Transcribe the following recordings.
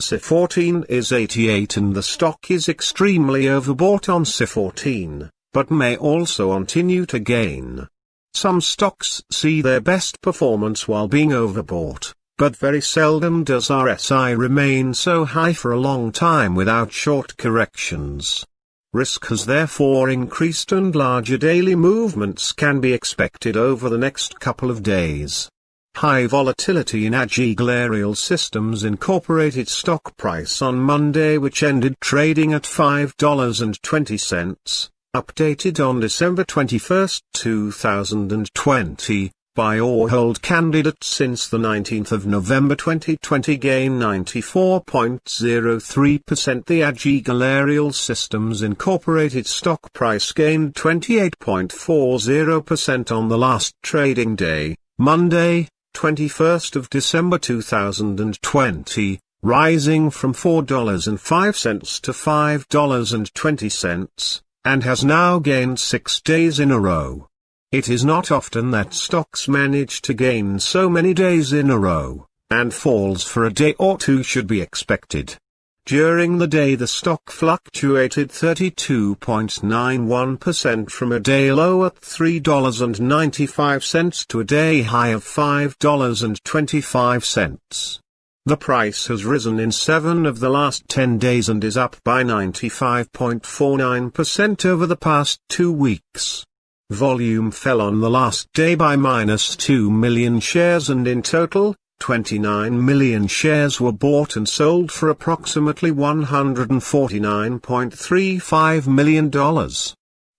SI14 is 88 and the stock is extremely overbought on SI14, but may also continue to gain. Some stocks see their best performance while being overbought, but very seldom does RSI remain so high for a long time without short corrections. Risk has therefore increased and larger daily movements can be expected over the next couple of days. High volatility in Ageagal Aerial Systems Incorporated stock price on Monday, which ended trading at $5.20, updated on December 21, 2020. Buy or hold candidate since the 19th of November 2020 gain 94.03%. The Ageagal Aerial Systems Incorporated stock price gained 28.40% on the last trading day, Monday, 21st of December 2020, rising from $4.05 to $5.20, and has now gained 6 days in a row. It is not often that stocks manage to gain so many days in a row, and falls for a day or two should be expected. During the day the stock fluctuated 32.91% from a day low at $3.95 to a day high of $5.25. The price has risen in 7 of the last 10 days and is up by 95.49% over the past 2 weeks. Volume fell on the last day by -2 million shares, and in total, 29 million shares were bought and sold for approximately $149.35 million.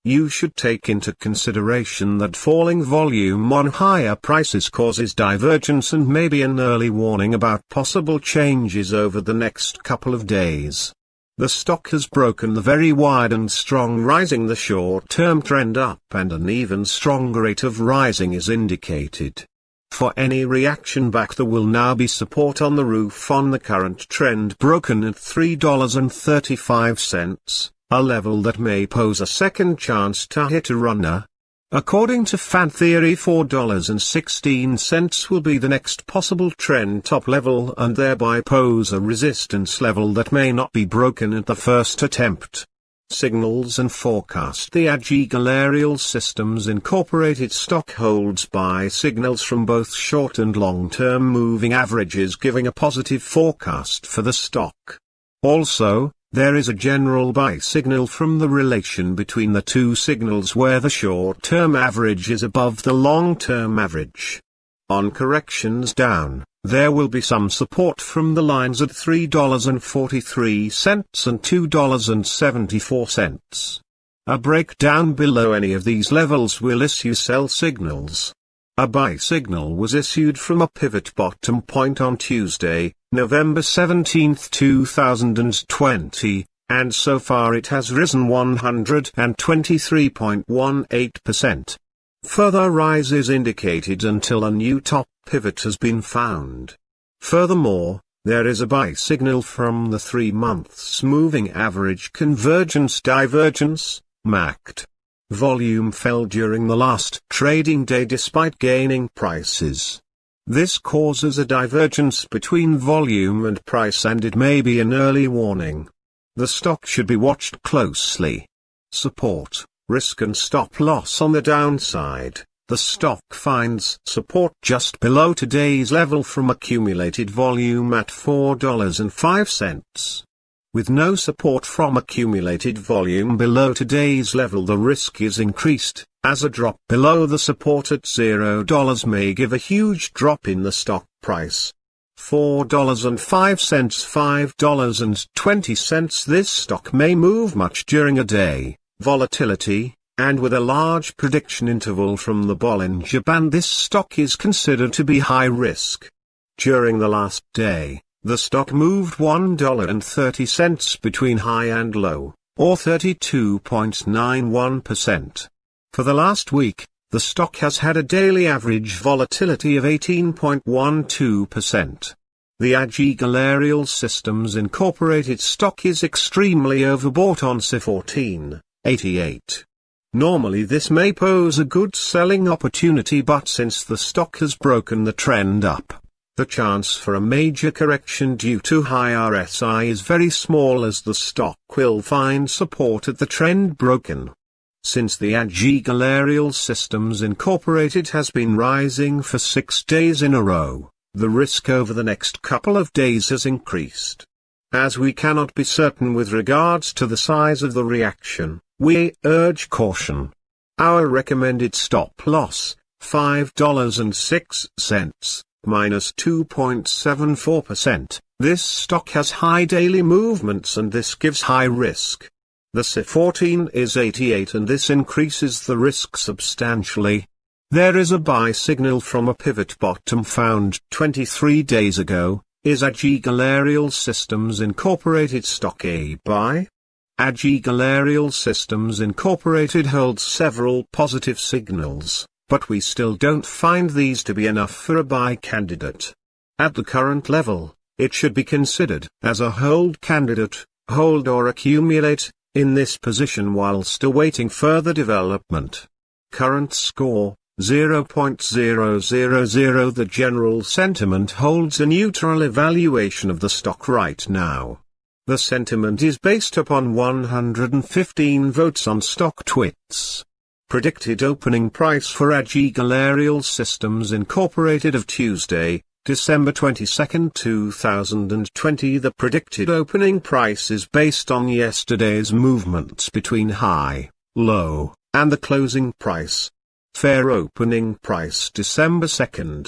You should take into consideration that falling volume on higher prices causes divergence and may be an early warning about possible changes over the next couple of days. The stock has broken the very wide and strong rising the short-term trend up, and an even stronger rate of rising is indicated. For any reaction back there will now be support on the roof on the current trend broken at $3.35, a level that may pose a second chance to hit a runner. According to fan theory, $4.16 will be the next possible trend top level and thereby pose a resistance level that may not be broken at the first attempt. Signals and forecast. The Ageagal Aerial Systems Incorporated stock holds buy signals from both short and long-term moving averages, giving a positive forecast for the stock. Also, there is a general buy signal from the relation between the two signals where the short-term average is above the long-term average. On corrections down, there will be some support from the lines at $3.43 and $2.74. A breakdown below any of these levels will issue sell signals. A buy signal was issued from a pivot bottom point on Tuesday, November 17, 2020, and so far it has risen 123.18%. Further rise is indicated until a new top pivot has been found. Furthermore, there is a buy signal from the 3 months moving average convergence divergence, MACD. Volume fell during the last trading day despite gaining prices. This causes a divergence between volume and price, and it may be an early warning. The stock should be watched closely. Support, risk and stop loss. On the downside, the stock finds support just below today's level from accumulated volume at $4.05. With no support from accumulated volume below today's level, the risk is increased, as a drop below the support at $0 may give a huge drop in the stock price. $4.05, $5.20. This stock may move much during a day. Volatility, and with a large prediction interval from the Bollinger Band, this stock is considered to be high risk. During the last day, the stock moved $1.30 between high and low, or 32.91%. For the last week, the stock has had a daily average volatility of 18.12%. The Ageagal Aerial Systems Incorporated stock is extremely overbought on SI14, 88. Normally this may pose a good selling opportunity, but since the stock has broken the trend up, The chance for a major correction due to high RSI is very small, as the stock will find support at the trend broken. Since the Ageagal Aerial Systems Incorporated has been rising for 6 days in a row, the risk over the next couple of days has increased. As we cannot be certain with regards to the size of the reaction, we urge caution. Our recommended stop loss, $5.06, minus 2.74%. This stock has high daily movements and this gives high risk. The C14 is 88 and this increases the risk substantially. There is a buy signal from a pivot bottom found 23 days ago. Is Ageagal Aerial Systems Incorporated stock a buy? Ageagal Aerial Systems Incorporated holds several positive signals, but we still don't find these to be enough for a buy candidate. At the current level, it should be considered as a hold candidate, hold or accumulate, in this position whilst awaiting further development. Current score, 0.000. The general sentiment holds a neutral evaluation of the stock right now. The sentiment is based upon 115 votes on stock twits. Predicted opening price for Ageagal Aerial Systems Incorporated of Tuesday, December 22, 2020. The predicted opening price is based on yesterday's movements between high, low, and the closing price. Fair opening price December 2,